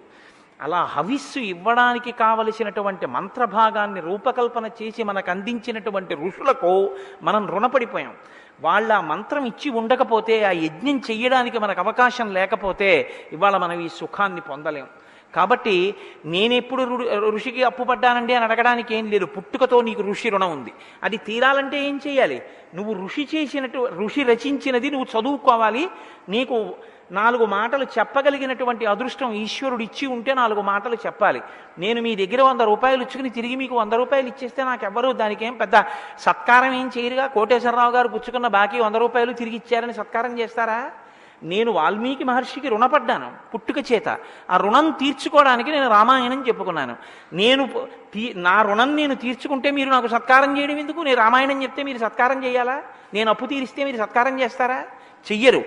అలా హవిస్సు ఇవ్వడానికి కావలసినటువంటి మంత్రభాగాన్ని రూపకల్పన చేసి మనకు అందించినటువంటి ఋషులకు మనం రుణపడిపోయాం. వాళ్ళ మంత్రం ఇచ్చి ఉండకపోతే, ఆ యజ్ఞం చెయ్యడానికి మనకు అవకాశం లేకపోతే ఇవాళ మనం ఈ సుఖాన్ని పొందలేం. కాబట్టి నేనెప్పుడు ఋషికి అప్పు పడ్డానండి అని అడగడానికి ఏం లేదు. పుట్టుకతో నీకు ఋషి రుణం ఉంది. అది తీరాలంటే ఏం చేయాలి? నువ్వు ఋషి రచించినది నువ్వు చదువుకోవాలి. నీకు 4 మాటలు చెప్పగలిగినటువంటి అదృష్టం ఈశ్వరుడు ఇచ్చి ఉంటే 4 మాటలు చెప్పాలి. నేను మీ దగ్గర 100 రూపాయలు ఇచ్చుకుని తిరిగి మీకు 100 రూపాయలు ఇచ్చేస్తే నాకెవ్వరూ దానికి ఏం పెద్ద సత్కారం ఏం చేయరుగా. కోటేశ్వరరావు గారు పుచ్చుకున్న బాకీ 100 రూపాయలు తిరిగి ఇచ్చారని సత్కారం చేస్తారా? నేను వాల్మీకి మహర్షికి రుణపడ్డాను పుట్టుక చేత. ఆ రుణం తీర్చుకోవడానికి నేను రామాయణం చెప్పుకున్నాను. నా రుణం నేను తీర్చుకుంటే మీరు నాకు సత్కారం చేయడం ఎందుకు? నేను రామాయణం చెప్తే మీరు సత్కారం చేయాలా? నేను అప్పు తీరిస్తే మీరు సత్కారం చేస్తారా? చెయ్యరు.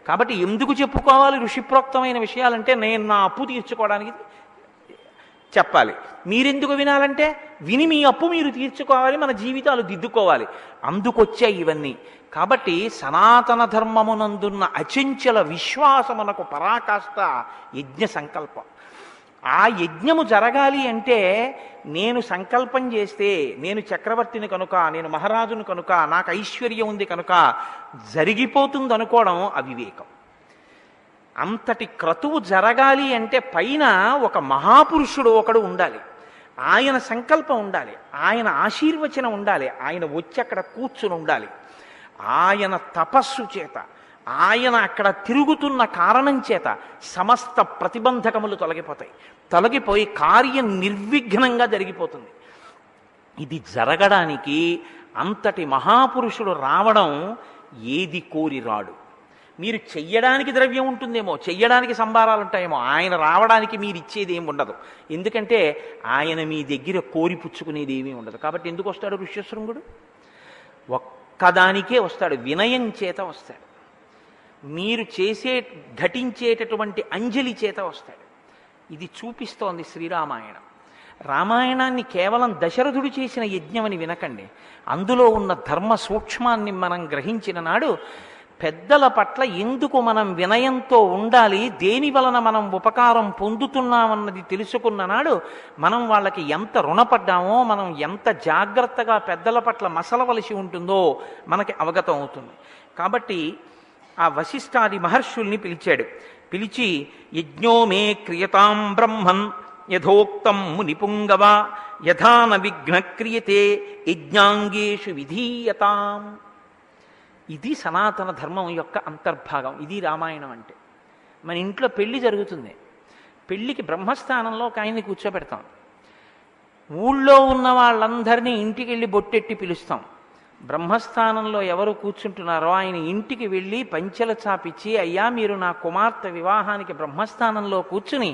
కాబట్టి ఎందుకు చెప్పుకోవాలి ఋషిప్రోక్తమైన విషయాలంటే నేను నా అప్పు తీర్చుకోవడానికి చెప్పాలి. మీరెందుకు వినాలంటే విని మీ అప్పు మీరు తీర్చుకోవాలి, మన జీవితాలు దిద్దుకోవాలి. అందుకొచ్చాయి ఇవన్నీ. కాబట్టి సనాతన ధర్మమునందున్న అచంచల విశ్వాసమునకు పరాకాష్ట యజ్ఞ సంకల్పం. ఆ యజ్ఞము జరగాలి అంటే నేను సంకల్పం చేస్తే, నేను చక్రవర్తిని కనుక, నేను మహారాజును కనుక, నాకు ఐశ్వర్యం ఉంది కనుక జరిగిపోతుంది అనుకోవడం అవివేకం. అంతటి క్రతువు జరగాలి అంటే పైన ఒక మహాపురుషుడు ఒకడు ఉండాలి, ఆయన సంకల్పం ఉండాలి, ఆయన ఆశీర్వచనం ఉండాలి, ఆయన వచ్చి అక్కడ కూర్చుని ఉండాలి. ఆయన తపస్సు చేత, ఆయన అక్కడ తిరుగుతున్న కారణం చేత సమస్త ప్రతిబంధకములు తొలగిపోతాయి. తొలగిపోయి కార్యం నిర్విఘ్నంగా జరిగిపోతుంది. ఇది జరగడానికి అంతటి మహాపురుషుడు రావడం ఏది కోరి రాడు. మీరు చెయ్యడానికి ద్రవ్యం ఉంటుందేమో, చెయ్యడానికి సంభారాలు ఉంటాయేమో, ఆయన రావడానికి మీరు ఇచ్చేది ఏమి ఉండదు. ఎందుకంటే ఆయన మీ దగ్గర కోరి పుచ్చుకునేది ఏమీ ఉండదు. కాబట్టి ఎందుకు వస్తాడు ఋష్యశృంగుడు? ఒక్కదానికే వస్తాడు, వినయం చేత వస్తాడు, మీరు ఘటించేటటువంటి అంజలి చేత వస్తాడు. ఇది చూపిస్తోంది శ్రీరామాయణం. రామాయణాన్ని కేవలం దశరథుడు చేసిన యజ్ఞమని వినకండి. అందులో ఉన్న ధర్మ సూక్ష్మాన్ని మనం గ్రహించిన నాడు, పెద్దల పట్ల ఎందుకు మనం వినయంతో ఉండాలి, దేని వలన మనం ఉపకారం పొందుతున్నామన్నది తెలుసుకున్న నాడు మనం వాళ్ళకి ఎంత రుణపడ్డామో, మనం ఎంత జాగ్రత్తగా పెద్దల పట్ల మసలవలసి ఉంటుందో మనకి అవగతం అవుతుంది. కాబట్టి ఆ వశిష్ఠాది మహర్షుల్ని పిలిచాడు. పిలిచి యజ్ఞో మే క్రియతాం బ్రహ్మన్ యథోక్తం మునిపుంగవ యథాన విఘ్న క్రియతే యజ్ఞాంగేషు విధీయతాం. ఇది సనాతన ధర్మం యొక్క అంతర్భాగం. ఇది రామాయణం అంటే. మన ఇంట్లో పెళ్లి జరుగుతుంది, పెళ్లికి బ్రహ్మస్థానంలో ఒక ఆయన్ని కూర్చోబెడతాం. ఊళ్ళో ఉన్న వాళ్ళందరినీ ఇంటికి వెళ్ళి బొట్టెట్టి పిలుస్తాం. బ్రహ్మస్థానంలో ఎవరు కూర్చుంటున్నారో ఆయన ఇంటికి వెళ్ళి పంచెల చాపిచ్చి, అయ్యా మీరు నా కుమార్తె వివాహానికి బ్రహ్మస్థానంలో కూర్చుని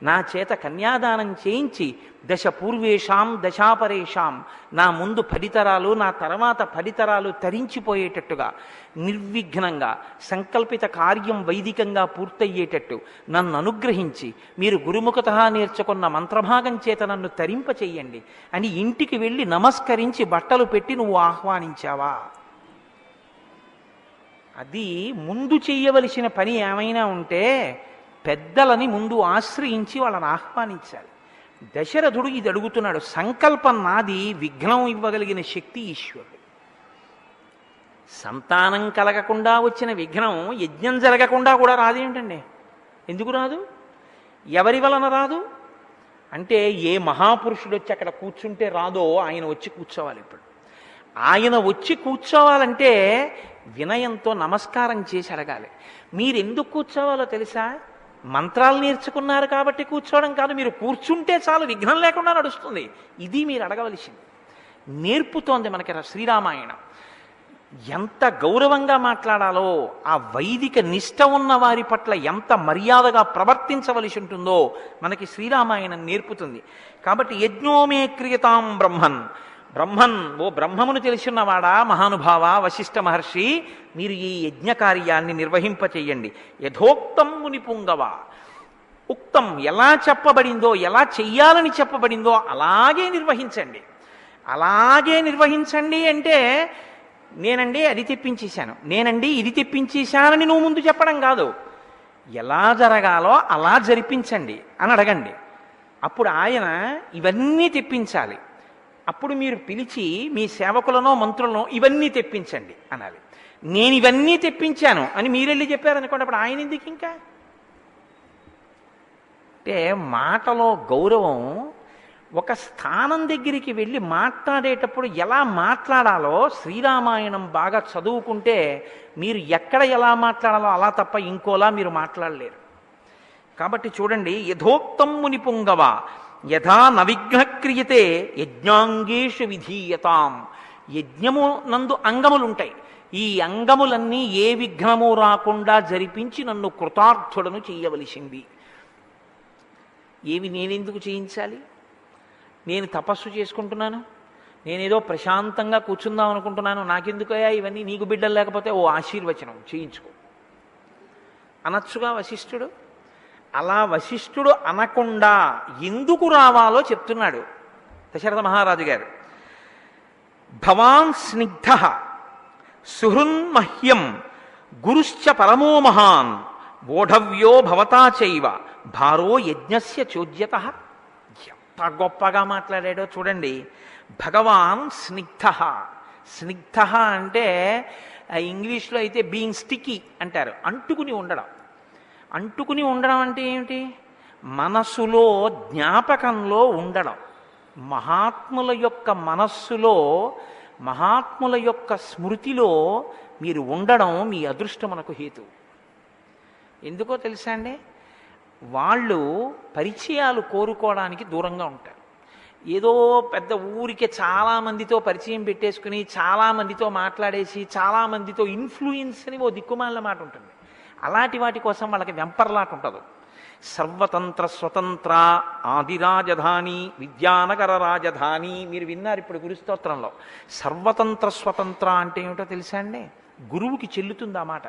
నా చేత కన్యాదానం చేయించి దశ పూర్వేషాం దశాపరేషాం, నా ముందు 10 తరాలు నా తర్వాత 10 తరాలు తరించిపోయేటట్టుగా నిర్విఘ్నంగా సంకల్పిత కార్యం వైదికంగా పూర్తయ్యేటట్టు నన్ను అనుగ్రహించి మీరు గురుముఖత నేర్చుకున్న మంత్రభాగం చేత నన్ను తరింప చెయ్యండి అని ఇంటికి వెళ్ళి నమస్కరించి బట్టలు పెట్టి నువ్వు ఆహ్వానించావా? అది ముందు చెయ్యవలసిన పని ఏమైనా ఉంటే పెద్దలని ముందు ఆశ్రయించి వాళ్ళని ఆహ్వానించాలి. దశరథుడు ఇది అడుగుతున్నాడు. సంకల్పం నాది, విఘ్నం ఇవ్వగలిగిన శక్తి ఈశ్వరుడు. సంతానం కలగకుండా వచ్చిన విఘ్నం యజ్ఞం జరగకుండా కూడా రాదేమిటండి? ఎందుకు రాదు? ఎవరి వలన రాదు అంటే, ఏ మహాపురుషుడు వచ్చి అక్కడ కూర్చుంటే రాదో ఆయన వచ్చి కూర్చోవాలి. ఇప్పుడు ఆయన వచ్చి కూర్చోవాలంటే వినయంతో నమస్కారం చేసి అడగాలి. మీరు ఎందుకు కూర్చోవాలో తెలుసా? మంత్రాలు నేర్చుకున్నారు కాబట్టి కూర్చోవడం కాదు, మీరు కూర్చుంటే చాలు విఘ్నం లేకుండా నడుస్తుంది. ఇది మీరు అడగవలసింది. నేర్పుతోంది మనకి శ్రీరామాయణం. ఎంత గౌరవంగా మాట్లాడాలో, ఆ వైదిక నిష్ట ఉన్న వారి పట్ల ఎంత మర్యాదగా ప్రవర్తించవలసి ఉంటుందో మనకి శ్రీరామాయణం నేర్పుతుంది. కాబట్టి యజ్ఞోమే క్రియతాం బ్రహ్మన్, బ్రహ్మన్ ఓ బ్రహ్మమును తెలిసినవాడా మహానుభావ వశిష్ఠ మహర్షి, మీరు ఈ యజ్ఞ కార్యాన్ని నిర్వహింపచేయండి. యథోక్తం మునిపుంగవ, ఉక్తం ఎలా చెప్పబడిందో, ఎలా చెయ్యాలని చెప్పబడిందో అలాగే నిర్వహించండి. అలాగే నిర్వహించండి అంటే నేనండి అది తెప్పించేశాను, నేనండి ఇది తెప్పించేశానని నువ్వు ముందు చెప్పడం కాదు. ఎలా జరగాలో అలా జరిపించండి అని అడగండి. అప్పుడు ఆయన ఇవన్నీ తెప్పించాలి. అప్పుడు మీరు పిలిచి మీ సేవకులనో మంత్రులనో ఇవన్నీ తెప్పించండి అనాలి. నేను ఇవన్నీ తెప్పించాను అని మీరెళ్ళి చెప్పారనుకోండి, అప్పుడు ఆయన ఎందుకు ఇంకా? అంటే మాటలో గౌరవం. ఒక స్థానం దగ్గరికి వెళ్ళి మాట్లాడేటప్పుడు ఎలా మాట్లాడాలో శ్రీరామాయణం బాగా చదువుకుంటే మీరు ఎక్కడ ఎలా మాట్లాడాలో అలా తప్ప ఇంకోలా మీరు మాట్లాడలేరు. కాబట్టి చూడండి, యథోక్తం మునిపుంగవ యథా నవిఘ్న క్రియతే యజ్ఞాంగేషు విధీయతాం. యజ్ఞము నందు అంగములుంటాయి. ఈ అంగములన్నీ ఏ విఘ్నము రాకుండా జరిపించి నన్ను కృతార్థుడను చేయవలసింది. ఏవి నేనెందుకు చేయించాలి? నేను తపస్సు చేసుకుంటున్నాను, నేనేదో ప్రశాంతంగా కూర్చుందాం అనుకుంటున్నాను, నాకెందుకయ్యా ఇవన్నీ? నీకు బిడ్డలు లేకపోతే ఓ ఆశీర్వచనం చేయించుకో అనొచ్చుగా వశిష్ఠుడు. అలా వశిష్ఠుడు అనకుండా ఎందుకు రావాలో చెప్తున్నాడు దశరథ మహారాజు గారు. భవాన్ స్నిగ్ధ సుహృన్మహ్యం గురుశ్చ పరమో మహాన్ బోఢవ్యో భవతా చైవ భారో యజ్ఞస్య చోద్యత. ఎంత గొప్పగా మాట్లాడాడో చూడండి. భగవాన్ స్నిగ్ధ. స్నిగ్ధ అంటే ఇంగ్లీష్లో అయితే బీయింగ్ స్టికీ అంటారు, అంటుకుని ఉండడం. అంటుకుని ఉండడం అంటే ఏమిటి? మనస్సులో జ్ఞాపకంలో ఉండడం. మహాత్ముల యొక్క మనస్సులో, మహాత్ముల యొక్క స్మృతిలో మీరు ఉండడం మీ అదృష్టమునకు హేతు. ఎందుకో తెలుసా అండి? వాళ్ళు పరిచయాలు కోరుకోవడానికి దూరంగా ఉంటారు. ఏదో పెద్ద ఊరికే చాలామందితో పరిచయం పెట్టేసుకుని చాలామందితో మాట్లాడేసి చాలామందితో ఇన్ఫ్లుయెన్స్ అని ఓ దిక్కుమాలిన మాట ఉంటుంది. అలాంటి వాటి కోసం వాళ్ళకి వెంపర్లాట ఉండదు. సర్వతంత్ర స్వతంత్ర ఆదిరాజధాని విద్యానగర రాజధాని. మీరు విన్నారు ఇప్పుడు గురుస్తోత్రంలో. సర్వతంత్ర స్వతంత్ర అంటే ఏమిటో తెలుసా అండి? గురువుకి చెల్లుతుంది ఆ మాట.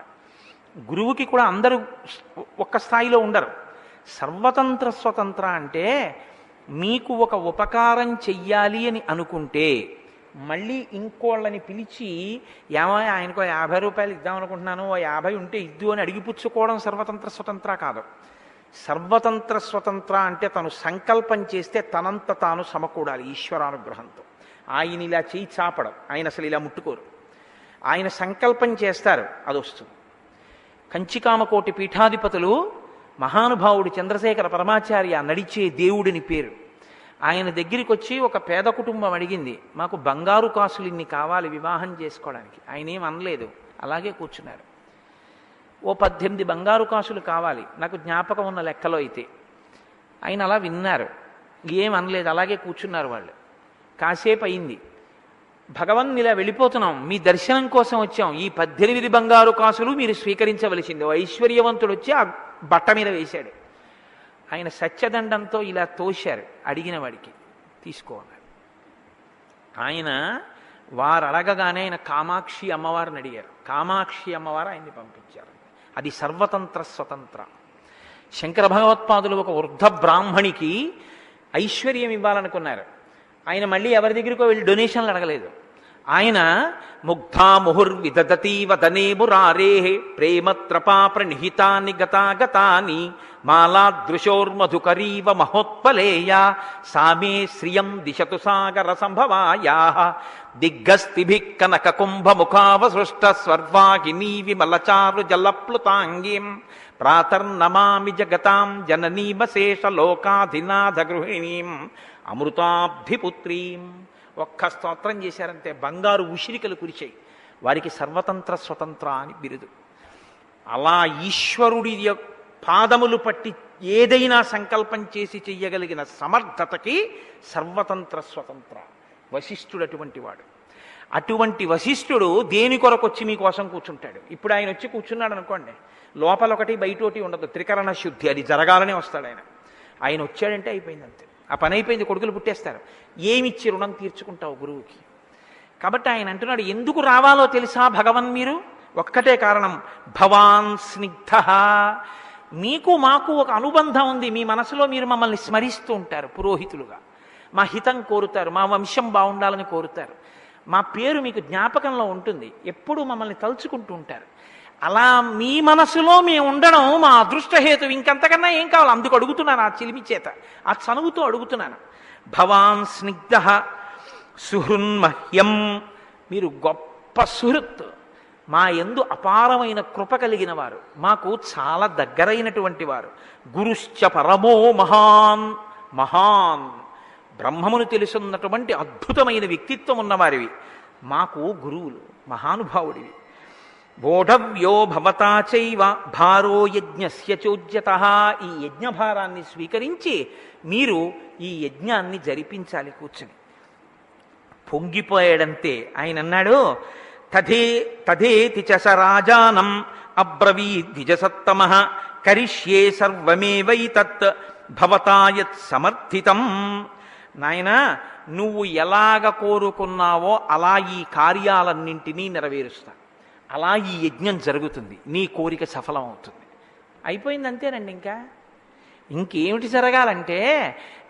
గురువుకి కూడా అందరూ ఒక్క స్థాయిలో ఉండరు. సర్వతంత్ర స్వతంత్ర అంటే మీకు ఒక ఉపకారం చెయ్యాలి అని అనుకుంటే మళ్ళీ ఇంకోళ్ళని పిలిచి ఏమో ఆయనకో 50 రూపాయలు ఇద్దామనుకుంటున్నాను, ఓ 50 ఉంటే ఇద్దు అని అడిగిపుచ్చుకోవడం సర్వతంత్ర స్వతంత్ర కాదు. సర్వతంత్ర స్వతంత్ర అంటే తను సంకల్పం చేస్తే తనంత తాను సమకూడాలి ఈశ్వరానుగ్రహంతో. ఆయన ఇలా చేయి చాపడం, ఆయన అసలు ఇలా ముట్టుకోరు. ఆయన సంకల్పం చేస్తారు, అది వస్తుంది. కంచికామకోటి పీఠాధిపతులు మహానుభావుడు చంద్రశేఖర పరమాచార్య నడిచే దేవుడిని పేరు. ఆయన దగ్గరికి వచ్చి ఒక పేద కుటుంబం అడిగింది, మాకు బంగారు కాసులు ఇన్ని కావాలి వివాహం చేసుకోవడానికి. ఆయన ఏం అనలేదు, అలాగే కూర్చున్నారు. ఓ 18 బంగారు కాసులు కావాలి నాకు జ్ఞాపకం ఉన్న లెక్కలో అయితే. ఆయన అలా విన్నారు, ఏం అనలేదు, అలాగే కూర్చున్నారు వాళ్ళు. కాసేపు అయింది. భగవన్ ఇలా వెళ్ళిపోతున్నాం, మీ దర్శనం కోసం వచ్చాం, ఈ 18 బంగారు కాసులు మీరు స్వీకరించవలసింది. ఓ ఐశ్వర్యవంతుడు వచ్చి ఆ బట్ట మీద వేశాడు. ఆయన సత్యదండంతో ఇలా తోశారు అడిగిన వాడికి, తీసుకోవాలి. ఆయన వారు అడగగానే ఆయన కామాక్షి అమ్మవారిని అడిగారు. కామాక్షి అమ్మవారు ఆయన్ని పంపించారు. అది సర్వతంత్ర స్వతంత్ర. శంకర భగవత్పాదులు ఒక వృద్ధ బ్రాహ్మణికి ఐశ్వర్యం ఇవ్వాలనుకున్నారు. ఆయన మళ్ళీ ఎవరి దగ్గరికో వెళ్ళి డొనేషన్లు అడగలేదు. ఆయన ముగ్ధా ముహుర్విదదతి వదనే మురారే ప్రేమత్రపా ప్రణిహితాని గతాగతాని మాలాదృశోర్మధుకరీవ మహోత్పలేయ సామే శ్రియం దిశతు సాగర సంభవాయా దిగ్గస్తిభిః కనక కుంభ ముఖావసృష్ట స్వర్వాహినీ విమలచారు జలప్లుతాంగీం ప్రాతర్నమామి జగతాం జననీమశేష లోకాధినాథ గృహిణీం అమృతాబ్ధిపుత్రీం. ఒక్క స్తోత్రం చేశారంటే బంగారు ఉసిరికలు కురిచాయి. వారికి సర్వతంత్ర స్వతంత్ర అని బిరుదు. అలా ఈశ్వరుడి పాదములు పట్టి ఏదైనా సంకల్పం చేసి చెయ్యగలిగిన సమర్థతకి సర్వతంత్ర స్వతంత్ర. వశిష్ఠుడు అటువంటి వాడు. అటువంటి వశిష్ఠుడు దేని కొరకు వచ్చి మీకోసం కూర్చుంటాడు. ఇప్పుడు ఆయన వచ్చి కూర్చున్నాడు అనుకోండి, లోపల ఒకటి బయట ఒకటి ఉండదు, త్రికరణ శుద్ధి. అది జరగాలనే వస్తాడు ఆయన. ఆయన వచ్చాడంటే అయిపోయింది, అంతే. ఆ పని అయిపోయింది, కొడుకులు పుట్టేస్తారు. ఏమిచ్చి రుణం తీర్చుకుంటావు గురువుకి? కాబట్టి ఆయన అంటున్నాడు, ఎందుకు రావాలో తెలుసా భగవన్ మీరు? ఒక్కటే కారణం, భవాన్ స్నిగ్ధ. మీకు మాకు ఒక అనుబంధం ఉంది. మీ మనసులో మీరు మమ్మల్ని స్మరిస్తూ ఉంటారు పురోహితులుగా. మా హితం కోరుతారు, మా వంశం బాగుండాలని కోరుతారు, మా పేరు మీకు జ్ఞాపకంలో ఉంటుంది, ఎప్పుడూ మమ్మల్ని తలుచుకుంటూ ఉంటారు. అలా మీ మనసులో మేము ఉండడం మా అదృష్టహేతు. ఇంకంతకన్నా ఏం కావాలి? అందుకు అడుగుతున్నాను, ఆ చిలిమి చేత, ఆ చనువుతో అడుగుతున్నాను. భవాన్ స్నిగ్ధ సుహృన్మహ్యం. మీరు గొప్ప సుహృత్, మా యందు అపారమైన కృప కలిగిన వారు, మాకు చాలా దగ్గరైనటువంటి వారు. గురుశ్చ పరమో మహాన్. మహాన్ బ్రహ్మమును తెలుసున్నటువంటి అద్భుతమైన వ్యక్తిత్వం ఉన్నవారివి, మాకు గురువులు, మహానుభావుడివి. బోఢవ్యో భవతా చైవ భారో యజ్ఞస్య చోద్యతః. ఈ యజ్ఞభారాన్ని స్వీకరించి మీరు ఈ యజ్ఞాన్ని జరిపించాలి కూర్చుని. పొంగిపోయాడంతే. ఆయన అన్నాడు, తథేతి చ స రాజానం అబ్రవీద్ ద్విజసత్తమః కరిష్యే సర్వమేవైతత్ భవతా యత్ సమర్థితం. నాయనా, నువ్వు ఎలాగ కోరుకున్నావో అలా ఈ కార్యాలన్నింటినీ నెరవేరుస్తా. అలా ఈ యజ్ఞం జరుగుతుంది, నీ కోరిక సఫలం అవుతుంది. అయిపోయింది, అంతేనండి. ఇంకేమిటి జరగాలంటే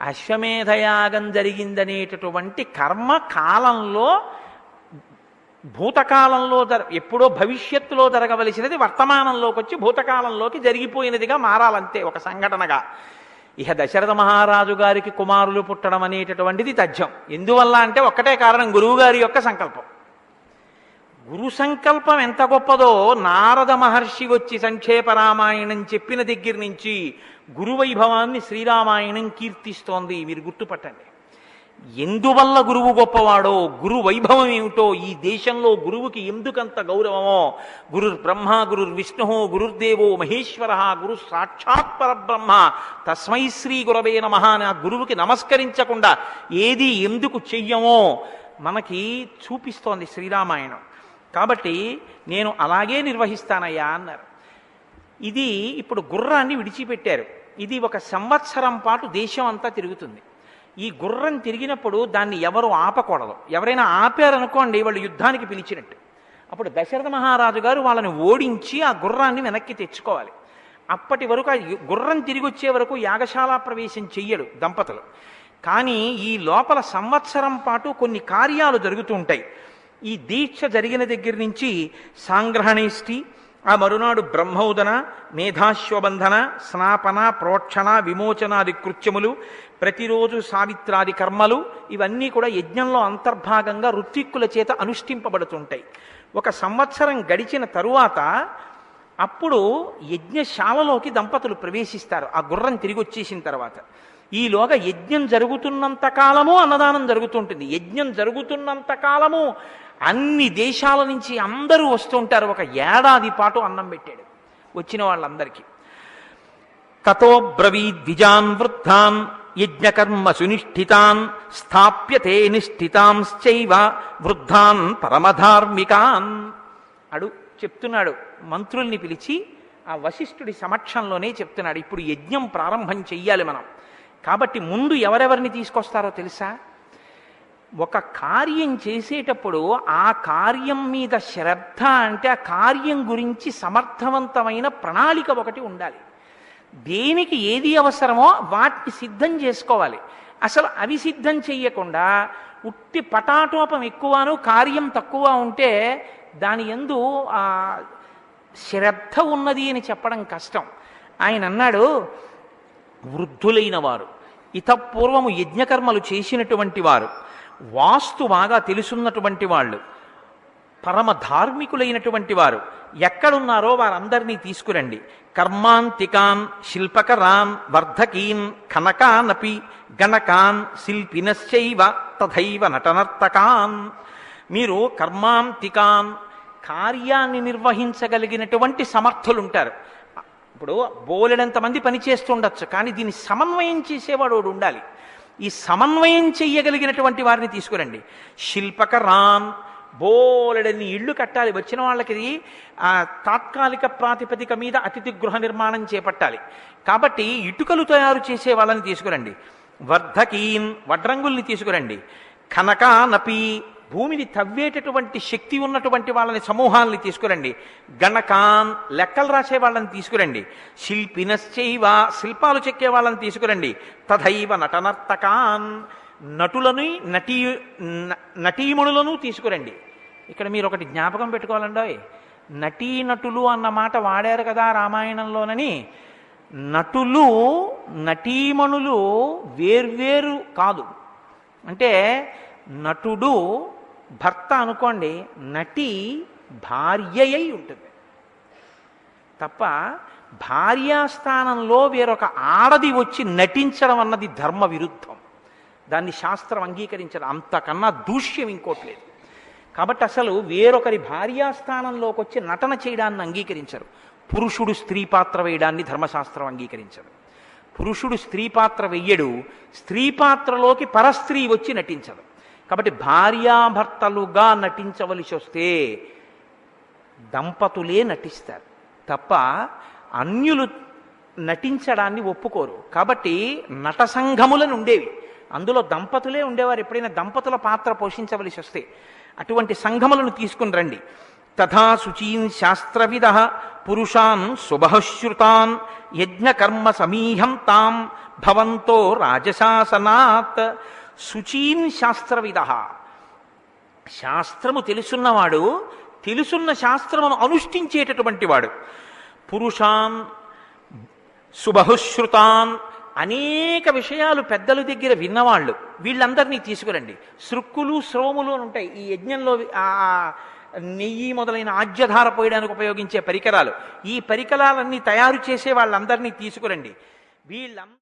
అశ్వమేధయాగం జరిగిందనేటటువంటి కర్మ కాలంలో భూతకాలంలో ఎప్పుడో భవిష్యత్తులో జరగవలసినది వర్తమానంలోకి వచ్చి భూతకాలంలోకి జరిగిపోయినదిగా మారాలంతే ఒక సంఘటనగా. ఇహ దశరథ మహారాజు గారికి కుమారులు పుట్టడం అనేటటువంటిది తథ్యం. ఎందువల్ల అంటే ఒక్కటే కారణం, గురువుగారి యొక్క సంకల్పం. గురు సంకల్పం ఎంత గొప్పదో నారద మహర్షి వచ్చి సంక్షేప రామాయణం చెప్పిన దగ్గర నుంచి గురువైభవాన్ని శ్రీరామాయణం కీర్తిస్తోంది. మీరు గుర్తుపట్టండి. ఎందువల్ల గురువు గొప్పవాడో, గురు వైభవం ఏమిటో, ఈ దేశంలో గురువుకి ఎందుకంత గౌరవమో, గురుర్ బ్రహ్మ గురుర్ విష్ణు గురుర్దేవో మహేశ్వర గురు సాక్షాత్ పరబ్రహ్మ తస్మై శ్రీ గురవే నమః అని ఆ గురువుకి నమస్కరించకుండా ఏది ఎందుకు చెయ్యమో మనకి చూపిస్తోంది శ్రీరామాయణం. కాబట్టి నేను అలాగే నిర్వహిస్తానయ్యా అన్నారు. ఇది ఇప్పుడు గుర్రాన్ని విడిచిపెట్టారు. ఇది 1 సంవత్సరం పాటు దేశం అంతా తిరుగుతుంది. ఈ గుర్రం తిరిగినప్పుడు దాన్ని ఎవరు ఆపకూడదు. ఎవరైనా ఆపారనుకోండి వాళ్ళు యుద్ధానికి పిలిచినట్టు. అప్పుడు దశరథ మహారాజు గారు వాళ్ళని ఓడించి ఆ గుర్రాన్ని వెనక్కి తెచ్చుకోవాలి. అప్పటి వరకు ఆ గుర్రం తిరిగి వచ్చే వరకు యాగశాల ప్రవేశం చెయ్యడు దంపతులు. కానీ ఈ లోపల సంవత్సరం పాటు కొన్ని కార్యాలు జరుగుతూ ఉంటాయి. ఈ దీక్ష జరిగిన దగ్గర నుంచి సాంగ్రహణేష్టి, ఆ మరునాడు బ్రహ్మోదన, మేధాశ్వబంధన, స్నాపన, ప్రోక్షణ, విమోచనాది కృత్యములు, ప్రతిరోజు సావిత్రాది కర్మలు, ఇవన్నీ కూడా యజ్ఞంలో అంతర్భాగంగా ఋత్విక్కుల చేత అనుష్ఠింపబడుతుంటాయి. 1 సంవత్సరం గడిచిన తరువాత అప్పుడు యజ్ఞశాలలోకి దంపతులు ప్రవేశిస్తారు. ఆ గుర్రం తిరిగి వచ్చేసిన తర్వాత ఈలోగా యజ్ఞం జరుగుతున్నంత కాలము అన్నదానం జరుగుతుంటుంది. యజ్ఞం జరుగుతున్నంత కాలము అన్ని దేశాల నుంచి అందరూ వస్తుంటారు. 1 ఏడాది పాటు అన్నం పెట్టాడు వచ్చిన వాళ్ళందరికీ. తతో బ్రవీద్విజాన్ వృద్ధాన్ యజ్ఞకర్మ సునిష్ఠితాన్ స్థాప్యతే నిష్ఠితాంశ్చైవ వృద్ధాన్ పరమధార్మికాన్ అడు చెప్తున్నాడు. మంత్రుల్ని పిలిచి ఆ వశిష్ఠుడి సమక్షంలోనే చెప్తున్నాడు, ఇప్పుడు యజ్ఞం ప్రారంభం చెయ్యాలి మనం. కాబట్టి ముందు ఎవరెవరిని తీసుకొస్తారో తెలుసా? ఒక కార్యం చేసేటప్పుడు ఆ కార్యం మీద శ్రద్ధ అంటే ఆ కార్యం గురించి సమర్థవంతమైన ప్రణాళిక ఒకటి ఉండాలి. దేనికి ఏది అవసరమో వాటిని సిద్ధం చేసుకోవాలి. అసలు అవి సిద్ధం చెయ్యకుండా ఉట్టి పటాటోపం ఎక్కువను కార్యం తక్కువ ఉంటే దాని యందు శ్రద్ధ ఉన్నది అని చెప్పడం కష్టం. ఆయన అన్నాడు, వృద్ధులైన వారు, ఇతపూర్వము యజ్ఞకర్మలు చేసినటువంటి వారు, వాస్తు బాగా తెలుసున్నటువంటి వాళ్ళు, పరమ ధార్మికులైనటువంటి వారు ఎక్కడున్నారో వారందరినీ తీసుకురండి. కర్మాంతికాన్ శిల్పకరాన్ వర్ధకీన్ కనకానపి గణకాన్ శిల్పినశ్చైవ తథైవ నటనర్తకాన్. మీరు కర్మాంతికాన్, కార్యాన్ని నిర్వహించగలిగినటువంటి సమర్థులుంటారు. ఇప్పుడు బోలెడంతమంది పని చేస్తుండొచ్చు, కానీ దీన్ని సమన్వయం చేసేవాడు ఉండాలి. ఈ సమన్వయం చెయ్యగలిగినటువంటి వారిని తీసుకురండి. శిల్పకరాన్, బోలెడన్ని ఇళ్ళు కట్టాలి. వచ్చిన వాళ్ళకి తాత్కాలిక ప్రాతిపదిక మీద అతిథి గృహ నిర్మాణం చేపట్టాలి. కాబట్టి ఇటుకలు తయారు చేసే వాళ్ళని తీసుకురండి. వర్ధకీన్, వడ్రంగుల్ని తీసుకురండి. కనకానపి, భూమిని తవ్వేటటువంటి శక్తి ఉన్నటువంటి వాళ్ళని సమూహాలని తీసుకురండి. గణకాన్, లెక్కలు రాసే వాళ్ళని తీసుకురండి. శిల్పినశ్చైవ, శిల్పాలు చెక్కే వాళ్ళని తీసుకురండి. తథైవ నటనర్తకాన్, నటులను నటీమణులను తీసుకురండి. ఇక్కడ మీరు ఒకటి జ్ఞాపకం పెట్టుకోవాలండి, నటీనటులు అన్న మాట వాడారు కదా రామాయణంలోనని. నటులు నటీమణులు వేర్వేరు కాదు. అంటే నటుడు భర్త అనుకోండి, నటి భార్య అయి ఉంటుంది తప్ప భార్యాస్థానంలో వేరొక ఆడది వచ్చి నటించడం అన్నది ధర్మ విరుద్ధం. దాన్ని శాస్త్రం అంగీకరించడం, అంతకన్నా దూష్యం ఇంకోటి లేదు. కాబట్టి అసలు వేరొకరి భార్యాస్థానంలోకి వచ్చి నటన చేయడాన్ని అంగీకరించరు. పురుషుడు స్త్రీ పాత్ర వేయడాన్ని ధర్మశాస్త్రం అంగీకరించదు. పురుషుడు స్త్రీ పాత్ర వెయ్యడు, స్త్రీ పాత్రలోకి పరస్త్రీ వచ్చి నటించదు. కాబట్టి భార్యాభర్తలుగా నటించవలసి వస్తే దంపతులే నటిస్తారు తప్ప అన్యులు నటించడాన్ని ఒప్పుకోరు. కాబట్టి నట సంఘములను ఉండేవి, అందులో దంపతులే ఉండేవారు. ఎప్పుడైనా దంపతుల పాత్ర పోషించవలసి వస్తే అటువంటి సంఘములను తీసుకుని రండి. తథా శుచీన్ శాస్త్రవిద పురుషాన్ శుభశ్రుతాన్ యజ్ఞకర్మ సమీహం తాం భవంతో రాజశాసనాత్. శుచీన్ శాస్త్రవిద, శాస్త్రము తెలుసున్నవాడు, తెలుసున్న శాస్త్రమును అనుష్ఠించేటటువంటి వాడు. పురుషాన్ సుబహుశ్రుతాన్, అనేక విషయాలు పెద్దల దగ్గర విన్నవాళ్ళు, వీళ్ళందరినీ తీసుకురండి. శృక్కులు శ్రోములు అని ఉంటాయి ఈ యజ్ఞంలో, ఆ నెయ్యి మొదలైన ఆజ్యధార పోయడానికి ఉపయోగించే పరికరాలు. ఈ పరికరాలన్నీ తయారు చేసే వాళ్ళందరినీ తీసుకురండి. వీళ్ళ